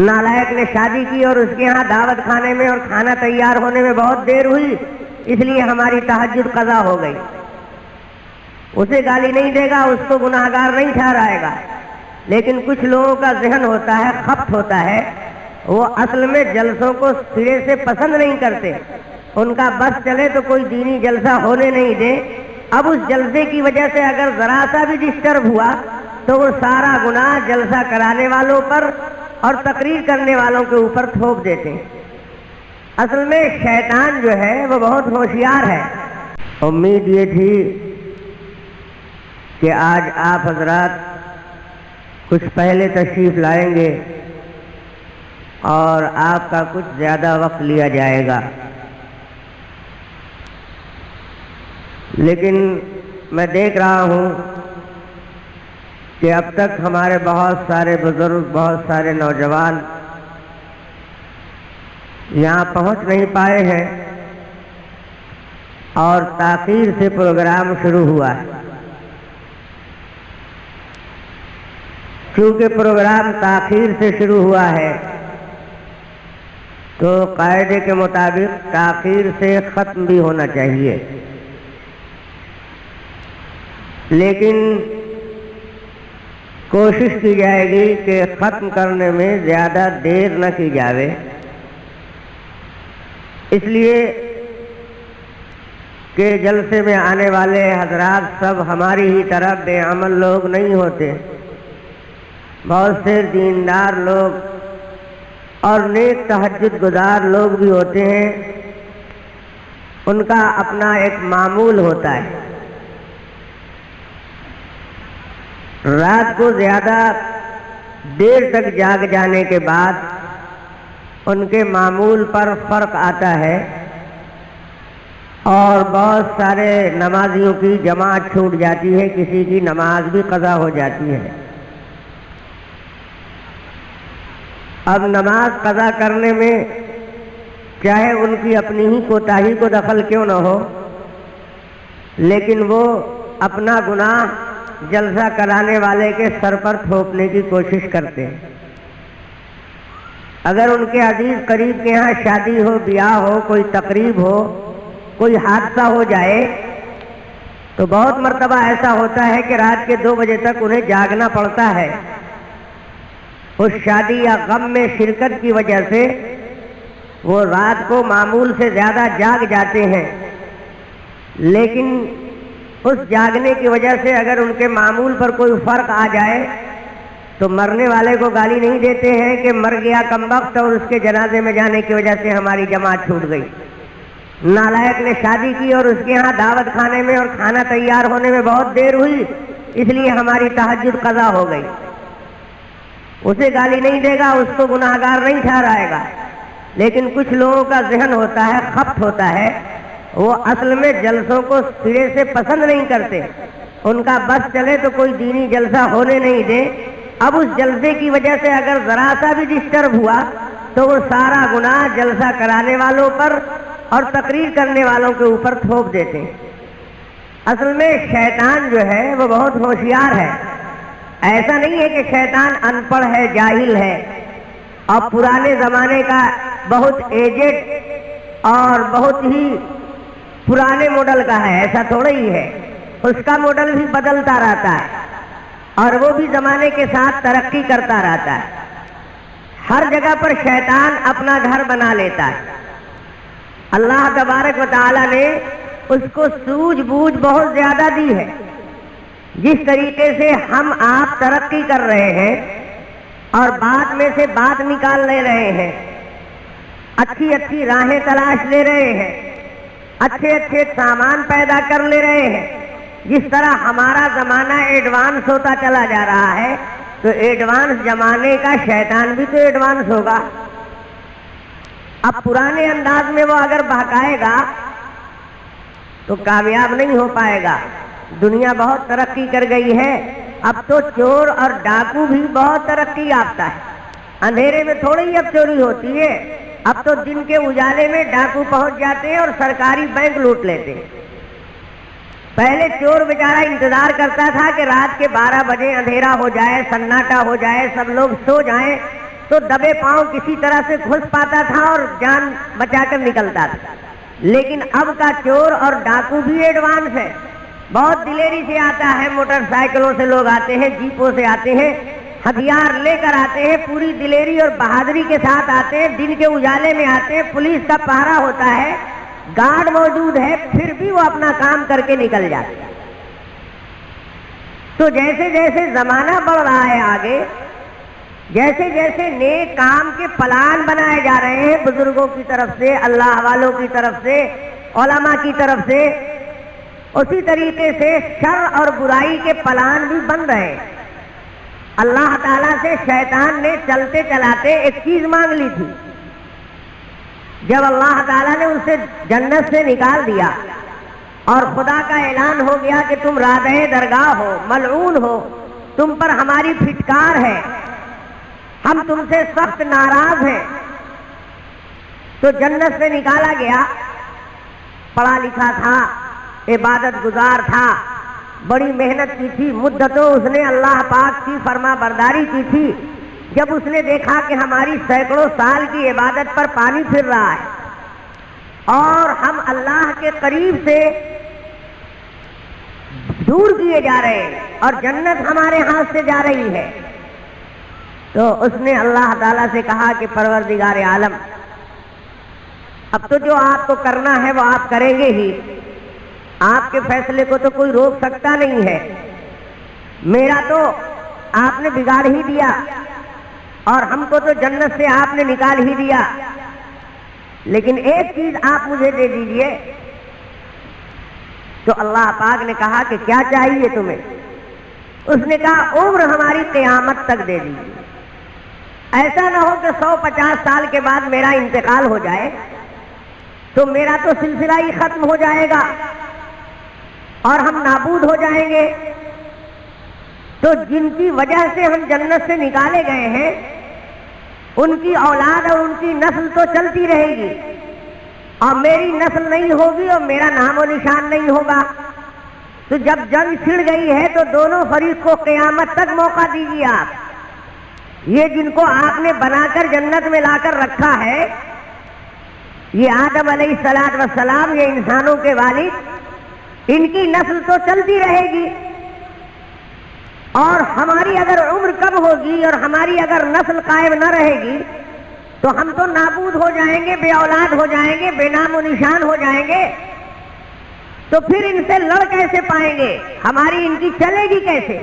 نالائق نے شادی کی اور اس کے ہاں دعوت کھانے میں اور کھانا تیار ہونے میں بہت دیر ہوئی، اس لیے ہماری تہجد قضا ہو گئی۔ اسے گالی نہیں دے گا، اس کو گناہگار نہیں ٹھہرائے گا، لیکن کچھ لوگوں کا ذہن ہوتا ہے، خبط ہوتا ہے، وہ اصل میں جلسوں کو سرے سے پسند نہیں کرتے، ان کا بس چلے تو کوئی دینی جلسہ ہونے نہیں دے۔ اب اس جلسے کی وجہ سے اگر ذرا سا بھی ڈسٹرب ہوا تو وہ سارا گناہ جلسہ کرانے والوں پر اور تقریر کرنے والوں کے اوپر تھوپ دیتے ہیں۔ اصل میں شیطان جو ہے وہ بہت ہوشیار ہے۔ امید یہ تھی کہ آج آپ حضرات کچھ پہلے تشریف لائیں گے اور آپ کا کچھ زیادہ وقت لیا جائے گا، لیکن میں دیکھ رہا ہوں کہ اب تک ہمارے بہت سارے بزرگ، بہت سارے نوجوان یہاں پہنچ نہیں پائے ہیں اور تاخیر سے پروگرام شروع ہوا ہے۔ چونکہ پروگرام تاخیر سے شروع ہوا ہے تو قاعدے کے مطابق تاخیر سے ختم بھی ہونا چاہیے، لیکن کوشش کی جائے گی کہ ختم کرنے میں زیادہ دیر نہ کی جاوے، اس لیے کہ جلسے میں آنے والے حضرات سب ہماری ہی طرح بے عمل لوگ نہیں ہوتے، بہت سے دیندار لوگ اور نیک تہجد گزار لوگ بھی ہوتے ہیں، ان کا اپنا ایک معمول ہوتا ہے۔ رات کو زیادہ دیر تک جاگ جانے کے بعد ان کے معمول پر فرق آتا ہے اور بہت سارے نمازیوں کی جماعت چھوٹ جاتی ہے، کسی کی نماز بھی قضا ہو جاتی ہے۔ اب نماز قضا کرنے میں چاہے ان کی اپنی ہی کوتاہی کو دخل کیوں نہ ہو، لیکن وہ اپنا گناہ جلسہ کرانے والے کے سر پر تھوپنے کی کوشش کرتے ہیں۔ اگر ان کے عزیز قریب کے ہاں شادی ہو، بیاہ ہو، کوئی تقریب ہو، کوئی حادثہ ہو جائے تو بہت مرتبہ ایسا ہوتا ہے کہ رات کے 2 بجے تک انہیں جاگنا پڑتا ہے۔ اس شادی یا غم میں شرکت کی وجہ سے وہ رات کو معمول سے زیادہ جاگ جاتے ہیں، لیکن اس جاگنے کی وجہ سے اگر ان کے معمول پر کوئی فرق آ جائے تو مرنے والے کو گالی نہیں دیتے ہیں کہ مر گیا کمبخت اور اس کے جنازے میں جانے کی وجہ سے ہماری جماعت چھوٹ گئی۔ نالائق نے شادی کی اور اس کے ہاں دعوت کھانے میں اور کھانا تیار ہونے میں بہت دیر ہوئی، اس لیے ہماری تہجد قضا ہو گئی۔ اسے گالی نہیں دے گا، اس کو گناہگار نہیں ٹھہرائے گا، لیکن کچھ لوگوں کا ذہن ہوتا ہے، خبط ہوتا ہے، وہ اصل میں جلسوں کو سرے سے پسند نہیں کرتے، ان کا بس چلے تو کوئی دینی جلسہ ہونے نہیں دے۔ اب اس جلسے کی وجہ سے اگر ذرا سا بھی ڈسٹرب ہوا تو وہ سارا گناہ جلسہ کرانے والوں پر اور تقریر کرنے والوں کے اوپر تھوپ دیتے ہیں۔ اصل میں شیطان جو ہے وہ بہت ہوشیار ہے۔ ایسا نہیں ہے کہ شیطان ان پڑھ ہے، جاہل ہے اور پرانے زمانے کا بہت ایجڈ اور بہت ہی پرانے ماڈل کا ہے، ایسا تھوڑا ہی ہے۔ اس کا ماڈل بھی بدلتا رہتا ہے اور وہ بھی زمانے کے ساتھ ترقی کرتا رہتا ہے۔ ہر جگہ پر شیطان اپنا گھر بنا لیتا ہے۔ اللہ تبارک و تعالی نے اس کو سوجھ بوجھ بہت زیادہ دی ہے۔ جس طریقے سے ہم آپ ترقی کر رہے ہیں اور بات میں سے بات نکال لے رہے ہیں، اچھی اچھی راہیں تلاش لے رہے ہیں، اچھے اچھے سامان پیدا کر لے رہے ہیں، جس طرح ہمارا زمانہ ایڈوانس ہوتا چلا جا رہا ہے تو ایڈوانس زمانے کا شیطان بھی تو ایڈوانس ہوگا۔ اب پرانے انداز میں وہ اگر بہکائے گا تو کامیاب نہیں ہو پائے گا۔ دنیا بہت ترقی کر گئی ہے، اب تو چور اور ڈاکو بھی بہت ترقی یافتہ ہے۔ اندھیرے میں تھوڑی ہی اب چوری ہوتی ہے، اب تو دن کے اجالے میں ڈاکو پہنچ جاتے ہیں اور سرکاری بینک لوٹ لیتے ہیں۔ پہلے چور بیچارہ انتظار کرتا تھا کہ رات کے 12 بجے اندھیرا ہو جائے، سناٹا ہو جائے، سب لوگ سو جائیں تو دبے پاؤں کسی طرح سے گھس پاتا تھا اور جان بچا کر نکلتا تھا. لیکن اب کا چور اور ڈاکو بھی ایڈوانس ہے, بہت دلیری سے آتا ہے, موٹر سائیکلوں سے لوگ آتے ہیں, جیپوں سے آتے ہیں, ہتھیار لے کر آتے ہیں, پوری دلیری اور بہادری کے ساتھ آتے ہیں, دن کے اجالے میں آتے ہیں, پولیس کا پہرا ہوتا ہے, گارڈ موجود ہے, پھر بھی وہ اپنا کام کر کے نکل جاتے ہیں. تو جیسے جیسے زمانہ بڑھ رہا ہے آگے, جیسے جیسے نیک کام کے پلان بنائے جا رہے ہیں بزرگوں کی طرف سے, اللہ والوں کی طرف سے, علماء کی طرف سے, اسی طریقے سے شر اور برائی کے پلان بھی بن رہے ہیں. اللہ تعالیٰ سے شیطان نے چلتے چلاتے ایک چیز مانگ لی تھی. جب اللہ تعالیٰ نے اسے جنت سے نکال دیا اور خدا کا اعلان ہو گیا کہ تم رادہ درگاہ ہو, ملعون ہو, تم پر ہماری پھٹکار ہے, ہم تم سے سخت ناراض ہیں, تو جنت سے نکالا گیا. پڑھا لکھا تھا, عبادت گزار تھا, بڑی محنت کی تھی, مدتوں اس نے اللہ پاک کی فرما برداری کی تھی. جب اس نے دیکھا کہ ہماری سینکڑوں سال کی عبادت پر پانی پھر رہا ہے اور ہم اللہ کے قریب سے دور کیے جا رہے ہیں اور جنت ہمارے ہاتھ سے جا رہی ہے, تو اس نے اللہ تعالیٰ سے کہا کہ پروردگار عالم, اب تو جو آپ کو کرنا ہے وہ آپ کریں گے ہی, آپ کے فیصلے کو تو کوئی روک سکتا نہیں ہے. میرا تو آپ نے بگاڑ ہی دیا اور ہم کو تو جنت سے آپ نے نکال ہی دیا, لیکن ایک چیز آپ مجھے دے دیجئے. تو اللہ پاک نے کہا کہ کیا چاہیے تمہیں؟ اس نے کہا عمر ہماری قیامت تک دے دیجیے. ایسا نہ ہو کہ 150 سال کے بعد میرا انتقال ہو جائے تو میرا تو سلسلہ ہی ختم ہو جائے گا اور ہم نابود ہو جائیں گے. تو جن کی وجہ سے ہم جنت سے نکالے گئے ہیں ان کی اولاد اور ان کی نسل تو چلتی رہے گی, اور میری نسل نہیں ہوگی اور میرا نام و نشان نہیں ہوگا. تو جب جنگ چھڑ گئی ہے تو دونوں فریق کو قیامت تک موقع دیجیے آپ. یہ جن کو آپ نے بنا کر جنت میں لا کر رکھا ہے, یہ آدم علیہ السلام, یہ انسانوں کے والد, ان کی نسل تو چلتی رہے گی, اور ہماری اگر عمر کم ہوگی اور ہماری اگر نسل قائم نہ رہے گی تو ہم تو نابود ہو جائیں گے, بے اولاد ہو جائیں گے, بے نام و نشان ہو جائیں گے. تو پھر ان سے لڑ کیسے پائیں گے, ہماری ان کی چلے گی کیسے؟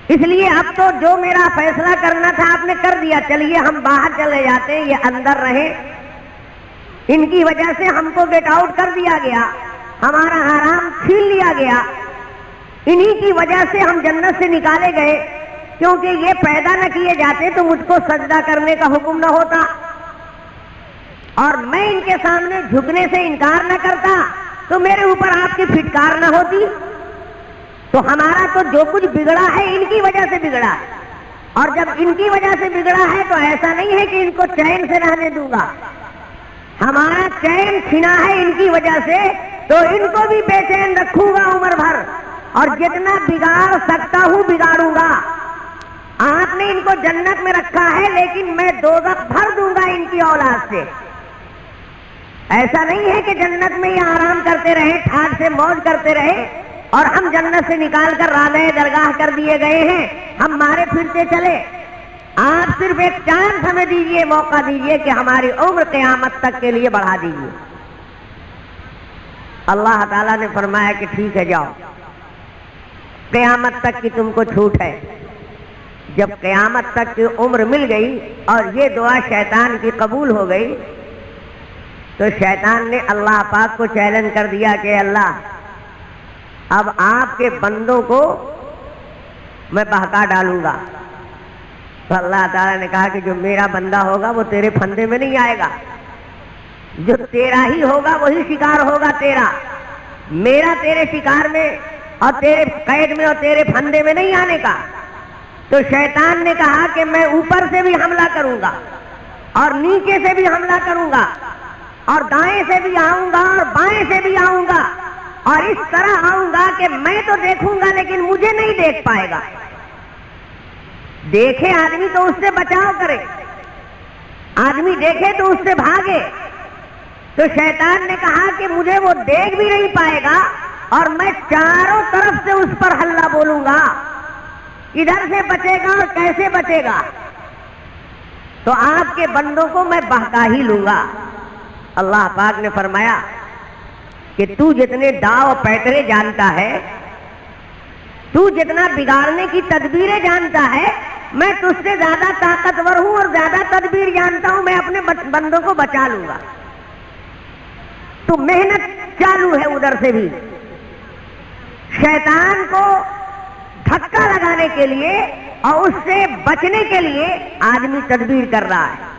اس لیے اب تو جو میرا فیصلہ کرنا تھا آپ نے کر دیا, چلیے ہم باہر چلے جاتے ہیں, یہ اندر رہیں. ان کی وجہ سے ہم کو گیٹ آؤٹ کر دیا گیا, ہمارا آرام چھین لیا گیا, انہی کی وجہ سے ہم جنت سے نکالے گئے. کیونکہ یہ پیدا نہ کیے جاتے تو مجھ کو سجدہ کرنے کا حکم نہ ہوتا, اور میں ان کے سامنے جھکنے سے انکار نہ کرتا تو میرے اوپر آپ کی پھٹکار نہ ہوتی. تو ہمارا تو جو کچھ بگڑا ہے ان کی وجہ سے بگڑا ہے, اور جب ان کی وجہ سے بگڑا ہے تو ایسا نہیں ہے کہ ان کو چین سے رہنے دوں گا. ہمارا چین چھنا ہے ان کی وجہ سے, تو ان کو بھی بے چین رکھوں گا عمر بھر, اور جتنا بگاڑ سکتا ہوں بگاڑوں گا. آپ نے ان کو جنت میں رکھا ہے لیکن میں دوزخ بھر دوں گا ان کی اولاد سے. ایسا نہیں ہے کہ جنت میں یہ آرام کرتے رہے, ٹھاٹ سے موج کرتے رہے, اور ہم جنت سے نکال کر رادہ درگاہ کر دیے گئے ہیں, ہم مارے پھرتے چلے. آپ صرف ایک چانس ہمیں دیجئے, موقع دیجئے کہ ہماری عمر قیامت تک کے لیے بڑھا دیجئے. اللہ تعالیٰ نے فرمایا کہ ٹھیک ہے جاؤ, قیامت تک کی تم کو چھوٹ ہے. جب قیامت تک کی عمر مل گئی اور یہ دعا شیطان کی قبول ہو گئی تو شیطان نے اللہ پاک کو چیلنج کر دیا کہ اللہ, اب آپ کے بندوں کو میں بہکا ڈالوں گا. تو اللہ تعالیٰ نے کہا کہ جو میرا بندہ ہوگا وہ تیرے پھندے میں نہیں آئے گا, جو تیرا ہی ہوگا وہی شکار ہوگا تیرا. میرا تیرے شکار میں اور تیرے قید میں اور تیرے پھندے میں نہیں آنے کا. تو شیطان نے کہا کہ میں اوپر سے بھی حملہ کروں گا اور نیچے سے بھی حملہ کروں گا, اور دائیں سے بھی آؤں گا اور بائیں سے بھی آؤں گا, اور اس طرح آؤں گا کہ میں تو دیکھوں گا لیکن مجھے نہیں دیکھ پائے گا. دیکھے آدمی تو اس سے بچاؤ کرے, آدمی دیکھے تو اس سے بھاگے. تو شیطان نے کہا کہ مجھے وہ دیکھ بھی نہیں پائے گا اور میں چاروں طرف سے اس پر ہلہ بولوں گا, ادھر سے بچے گا اور کیسے بچے گا. تو آپ کے بندوں کو میں بہکا ہی لوں گا. اللہ پاک نے فرمایا کہ تو جتنے داؤ پیٹرے جانتا ہے, تو جتنا بگاڑنے کی تدبیریں جانتا ہے, میں تجھ سے زیادہ طاقتور ہوں اور زیادہ تدبیر جانتا ہوں. میں اپنے بندوں کو بچا لوں گا. تو محنت چالو ہے ادھر سے بھی. شیطان کو دھکا لگانے کے لیے اور اس سے بچنے کے لیے آدمی تدبیر کر رہا ہے.